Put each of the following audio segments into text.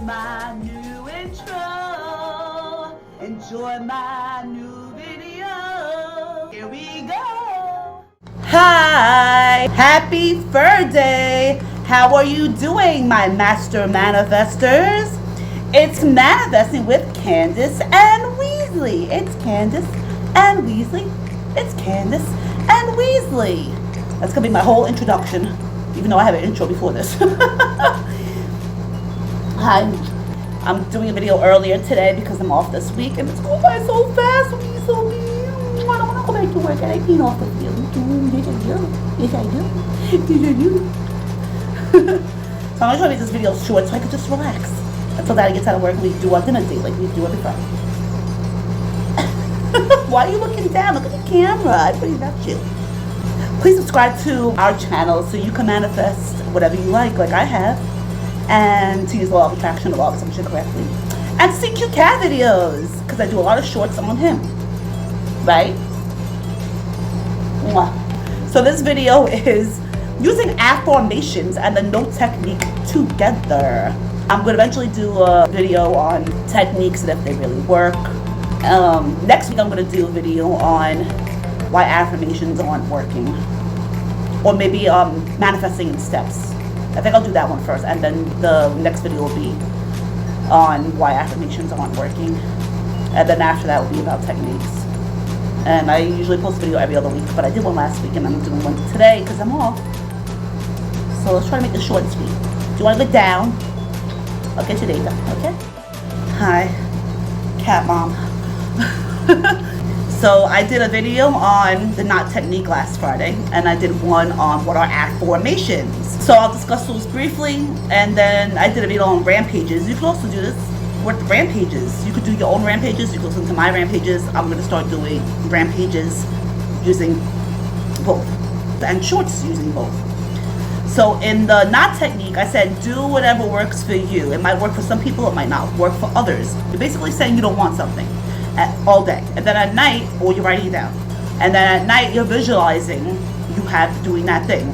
my new intro. Enjoy my new video. Here we go. Hi, happy Fur Day. How are you doing, my master manifestors? It's Manifesting with Candice and Weasley. It's Candice and Weasley. It's Candice and Weasley. That's gonna be my whole introduction, even though I have an intro before this. Hi, I'm doing a video earlier today because I'm off this week and it's going by so fast. Weasley. I don't want to go back to work and I clean off the field. Yes, I do. So I'm gonna try to make this video short so I can just relax until Daddy gets out of work and we do our dinner date like we do every Friday. Why are you looking down? Look at the camera. I pretty about you. Please subscribe to our channel so you can manifest whatever you like I have, and to use law of attraction, law of assumption correctly, and see cute cat videos because I do a lot of shorts on him, right? Mwah. So this video is using affirmations and the note technique together. I'm going to eventually do a video on techniques and if they really work. Next week I'm going to do a video on why affirmations aren't working, or maybe manifesting in steps. I think I'll do that one first, and then the next video will be on why affirmations aren't working, and then after that will be about techniques. And I usually post a video every other week, but I did one last week and I'm doing one today because I'm off. So let's try to make this short and sweet. Do you want to go down? I'll get you later, okay? Hi, cat mom. So I did a video on the knot technique last Friday, and I did one on what are affirmations. So I'll discuss those briefly, and then I did a video on rampages. You can also do this with rampages. You could do your own rampages. You can listen to my rampages. I'm going to start doing rampages using both, and shorts using both. So in the knot technique, I said do whatever works for you. It might work for some people, it might not work for others. You're basically saying you don't want something all day, and then at night, or you're writing it down, and then at night you're visualizing you have doing that thing.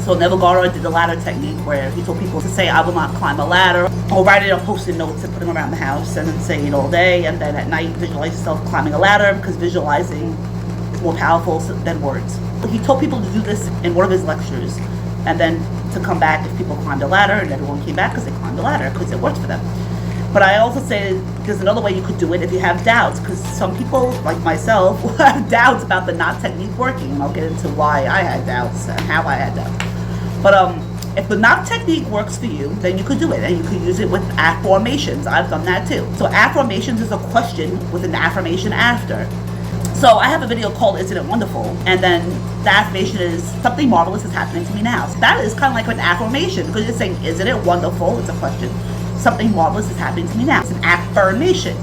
So Neville Goddard did the ladder technique where he told people to say I will not climb a ladder, or write it on post-it notes and put them around the house and then say it all day, and then at night visualize yourself climbing a ladder because visualizing is more powerful than words. He told people to do this in one of his lectures, and then to come back if people climbed a ladder, and everyone came back because they climbed a ladder because it worked for them. But I also say there's another way you could do it if you have doubts, because some people, like myself, will have doubts about the knot technique working. And I'll get into why I had doubts and how I had doubts. But if the knot technique works for you, then you could do it, and you could use it with affirmations. I've done that too. So affirmations is a question with an affirmation after. So I have a video called Isn't It Wonderful? And then the affirmation is something marvelous is happening to me now. So that is kind of like an affirmation because you're saying, isn't it wonderful? It's a question. Something marvelous is happening to me now. It's an affirmation.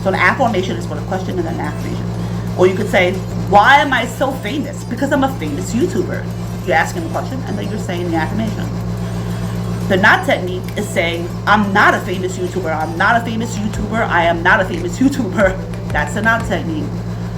So an affirmation is for the question and then an affirmation. Or you could say, why am I so famous? Because I'm a famous YouTuber. You're asking the question and then you're saying the affirmation. The knot technique is saying, I'm not a famous YouTuber. I'm not a famous YouTuber. I am not a famous YouTuber. That's the knot technique.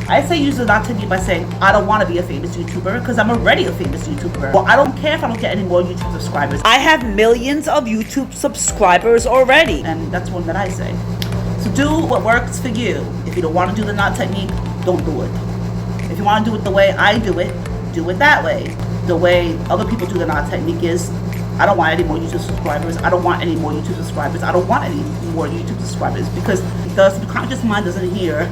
I say use the knot technique by saying, I don't want to be a famous YouTuber because I'm already a famous YouTuber. Well, I don't care if I don't get any more YouTube subscribers. I have millions of YouTube subscribers already. And that's one that I say. So do what works for you. If you don't want to do the knot technique, don't do it. If you want to do it the way I do it that way. The way other people do the knot technique is, I don't want any more YouTube subscribers. I don't want any more YouTube subscribers. I don't want any more YouTube subscribers, because the subconscious mind doesn't hear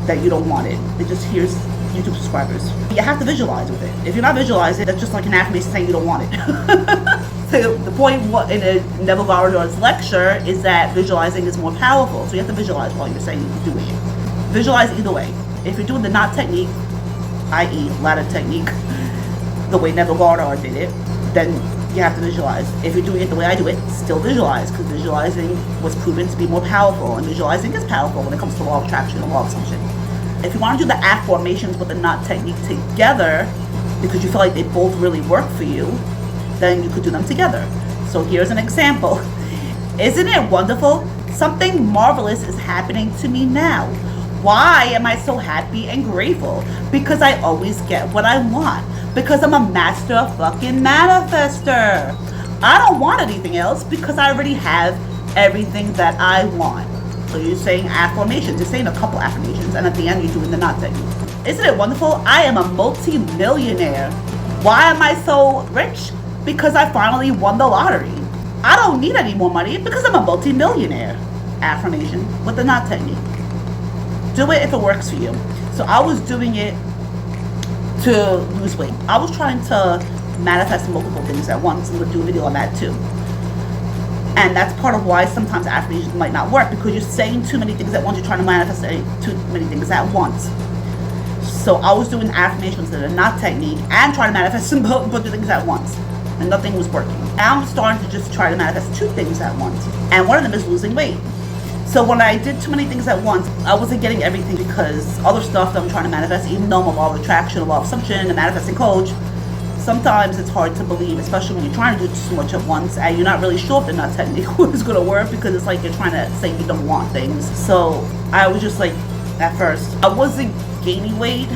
that you don't want it. It just hears YouTube subscribers. You have to visualize with it. If you're not visualizing, that's just like an affirmation saying you don't want it. So the point in a Neville Goddard's lecture is that visualizing is more powerful. So you have to visualize while you're saying you're doing it. Visualize either way. If you're doing the knot technique, i.e. ladder technique, the way Neville Goddard did it, then you have to visualize. If you're doing it the way I do it, still visualize, because visualizing was proven to be more powerful, and visualizing is powerful when it comes to law of attraction and law of assumption. If you want to do the affirmations with the knot technique together, because you feel like they both really work for you, then you could do them together. So here's an example. Isn't it wonderful? Something marvelous is happening to me now. Why am I so happy and grateful? Because I always get what I want. Because I'm a master fucking manifester. I don't want anything else because I already have everything that I want. So you're saying affirmations, you're saying a couple affirmations, and at the end you're doing the not technique. Isn't it wonderful? I am a multi-millionaire. Why am I so rich? Because I finally won the lottery. I don't need any more money because I'm a multi-millionaire. Affirmation with the not technique. Do it if it works for you. So I was doing it to lose weight. I was trying to manifest multiple things at once. I'm going to do a video on that too. And that's part of why sometimes affirmations might not work, because you're saying too many things at once. You're trying to manifest too many things at once. So I was doing affirmations that are not technique and trying to manifest a bunch of things at once. And nothing was working. Now I'm starting to just try to manifest two things at once. And one of them is losing weight. So when I did too many things at once, I wasn't getting everything, because other stuff that I'm trying to manifest, even though I'm a law of attraction, a law of assumption, a manifesting coach, sometimes it's hard to believe, especially when you're trying to do too much at once and you're not really sure if the not technique is going to work, because it's like you're trying to say you don't want things. So I was just like, at first, I wasn't gaining weight,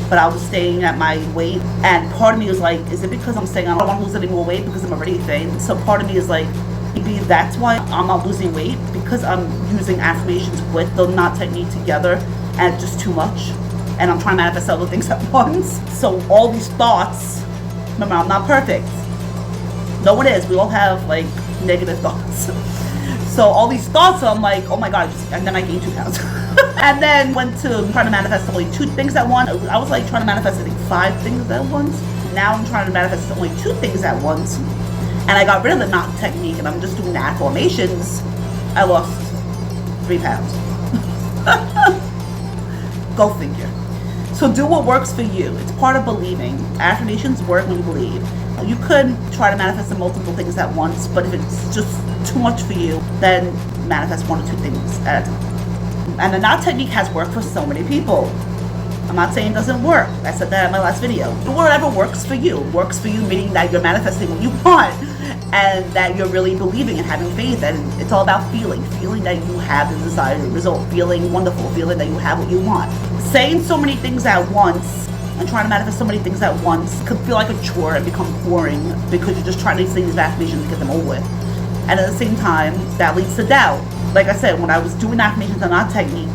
but I was staying at my weight. And part of me was like, is it because I'm saying I don't want to lose any more weight because I'm already thin? So part of me is like, maybe that's why I'm not losing weight, because I'm using affirmations with the not technique together, and it's just too much. And I'm trying to manifest other things at once. So all these thoughts, remember, I'm not perfect. No one is. We all have like negative thoughts. So all these thoughts, I'm like, oh my God, and then I gained 2 pounds. And then went to trying to manifest only 2 things at once. I was like trying to manifest, I think, 5 things at once. Now I'm trying to manifest only 2 things at once. And I got rid of the not technique, and I'm just doing the affirmations. I lost 3 pounds. Go figure. So do what works for you. It's part of believing. Affirmations work when you believe. You could try to manifest multiple things at once, but if it's just too much for you, then manifest 1 or 2 things at a time. And the not technique has worked for so many people. I'm not saying it doesn't work. I said that in my last video. Do whatever works for you. Works for you, meaning that you're manifesting what you want, and that you're really believing and having faith. And it's all about feeling that you have the desired result, feeling wonderful, feeling that you have what you want. Saying so many things at once and trying to manifest so many things at once could feel like a chore and become boring, because you're just trying to say these affirmations to get them over with. And at the same time, that leads to doubt. Like I said, when I was doing affirmations and not technique,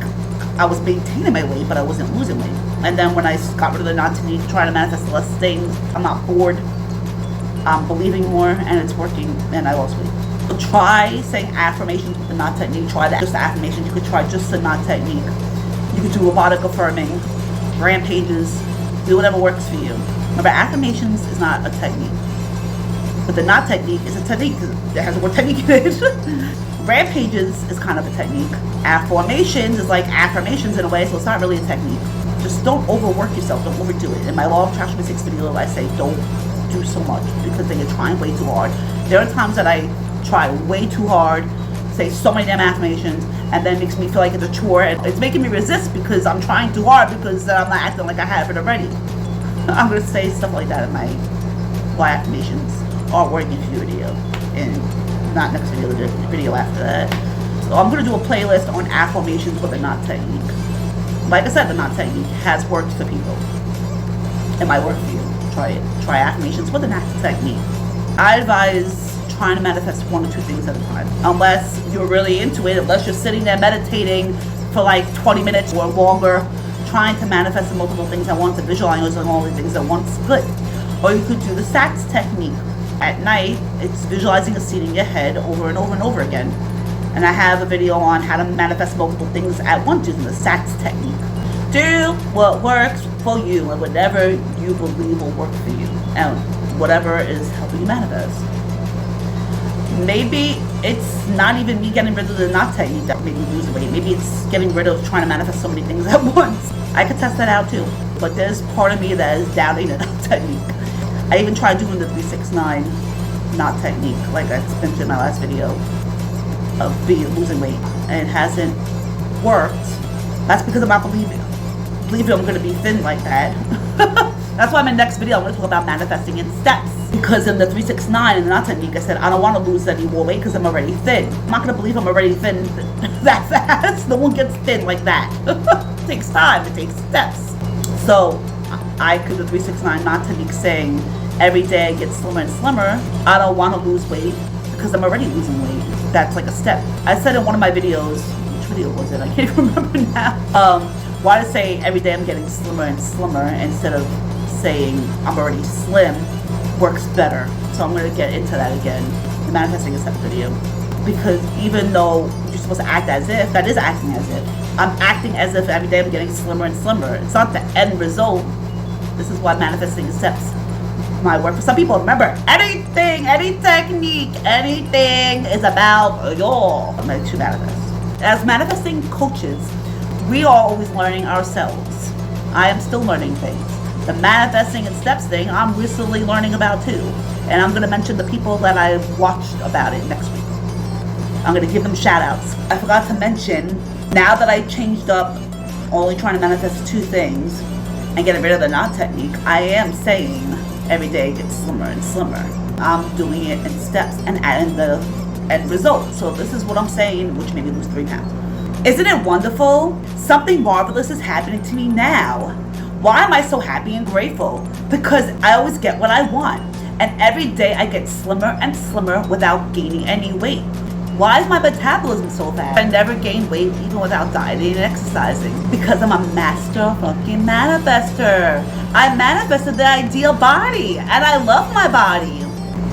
I was maintaining my weight, but I wasn't losing weight. And then when I got rid of the not technique, trying to manifest less things, I'm not bored. I'm believing more, and it's working, and I lost weight. So try saying affirmations with the not technique. Try that. Just the affirmations. You could try just the not technique. You could do robotic affirming, rampages, do whatever works for you. Remember, affirmations is not a technique, but the not technique is a technique. It has the word technique in it. Rampages is kind of a technique. Affirmations is like affirmations in a way, so it's not really a technique. Just don't overwork yourself, don't overdo it. In my Law of Attraction 6 video, I say don't do so much, because then you're trying way too hard. There are times that I try way too hard, say so many damn affirmations, and then it makes me feel like it's a chore, and it's making me resist because I'm trying too hard, because I'm not acting like I have it already. I'm going to say stuff like that in my why affirmations are working for you video, and not next video, the video after that. So I'm going to do a playlist on affirmations with the not technique. Like I said, the not technique has worked for people. It might work for you. Try it. Try affirmations with the not technique. I advise trying to manifest 1 or 2 things at a time. Unless you're really into it, unless you're sitting there meditating for like 20 minutes or longer, trying to manifest multiple things at once and visualizing all the things at once, good. Or you could do the SATS technique. At night, it's visualizing a scene in your head over and over and over again. And I have a video on how to manifest multiple things at once using the SATS technique. Do what works for you and whatever you believe will work for you, and whatever is helping you manifest. Maybe it's not even me getting rid of the not technique that made me lose weight. Maybe it's getting rid of trying to manifest so many things at once. I could test that out too. But there's part of me that is doubting the not technique. I even tried doing the 369 not technique, like I mentioned in my last video, of losing weight, and it hasn't worked. That's because I'm not believing I'm going to be thin like that. That's why in my next video I'm going to talk about manifesting in steps. Because in the 369 and the not technique, I said I don't want to lose any more weight because I'm already thin. I'm not going to believe I'm already thin that fast. No one gets thin like that. It takes time. It takes steps. So I could do 369 not technique, saying every day I get slimmer and slimmer. I don't want to lose weight because I'm already losing weight. That's like a step. I said in one of my videos, which video was it? I can't even remember now. Why to say every day I'm getting slimmer and slimmer instead of saying I'm already slim works better. So I'm going to get into that again, the manifesting a step video. Because even though you're supposed to act as if, that is acting as if. I'm acting as if every day I'm getting slimmer and slimmer. It's not the end result. This is why manifesting steps might work for some people. Remember, anything, any technique, anything is about your to manifest. As manifesting coaches, we are always learning ourselves. I am still learning things. The manifesting and steps thing, I'm recently learning about too. And I'm going to mention the people that I've watched about it next week. I'm going to give them shout outs. I forgot to mention, now that I changed up only trying to manifest 2 things and getting rid of the knot technique, I am saying every day gets slimmer and slimmer. I'm doing it in steps and adding the end result. So this is what I'm saying, which made me lose 3 pounds. Isn't it wonderful? Something marvelous is happening to me now. Why am I so happy and grateful? Because I always get what I want. And every day I get slimmer and slimmer without gaining any weight. Why is my metabolism so fast? I never gain weight even without dieting and exercising. Because I'm a master fucking manifester. I manifested the ideal body. And I love my body.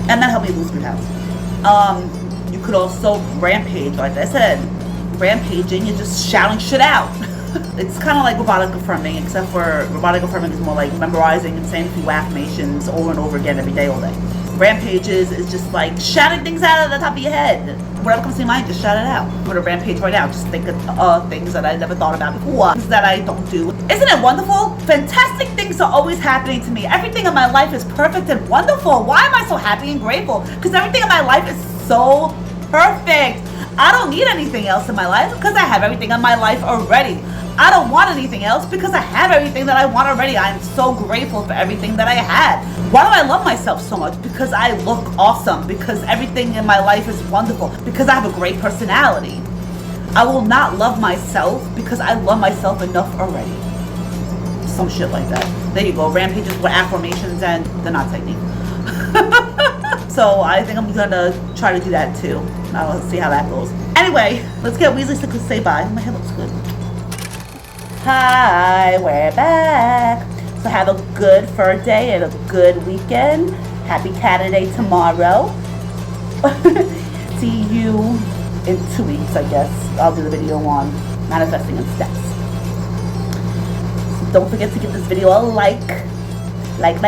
And that helped me lose 3 pounds. You could also rampage, like I said. Rampaging, you're just shouting shit out. It's kind of like robotic affirming, except for robotic affirming is more like memorizing and saying a few affirmations over and over again every day, all day. Rampages is just like shouting things out of the top of your head. Whatever comes to your mind, just shout it out. I'm going to rampage right now. Just think of things that I never thought about before, things that I don't do. Isn't it wonderful? Fantastic things are always happening to me. Everything in my life is perfect and wonderful. Why am I so happy and grateful? Because everything in my life is so perfect. I don't need anything else in my life because I have everything in my life already. I don't want anything else because I have everything that I want already. I'm so grateful for everything that I have. Why do I love myself so much? Because I look awesome. Because everything in my life is wonderful. Because I have a great personality. I will not love myself because I love myself enough already. Some shit like that. There you go. Rampages with affirmations and the knot technique. So I think I'm gonna try to do that too. I'll see how that goes. Anyway, let's get Weasley to say bye. My hair looks good. Hi, we're back. So have a good fur day and a good weekend. Happy Canada Day tomorrow. See you in 2 weeks, I guess. I'll do the video on manifesting and steps. So don't forget to give this video a like. Like.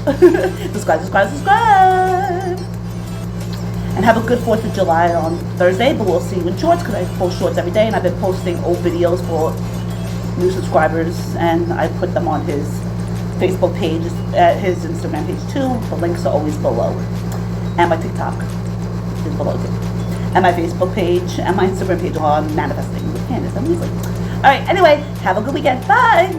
subscribe. And have a good 4th of July on Thursday, but we'll see you in shorts because I post shorts every day and I've been posting old videos for new subscribers and I put them on his Facebook page, his Instagram page too. The links are always below. And my TikTok is below too. And my Facebook page and my Instagram page on manifesting with Candice and Weasley. Alright, anyway, have a good weekend. Bye!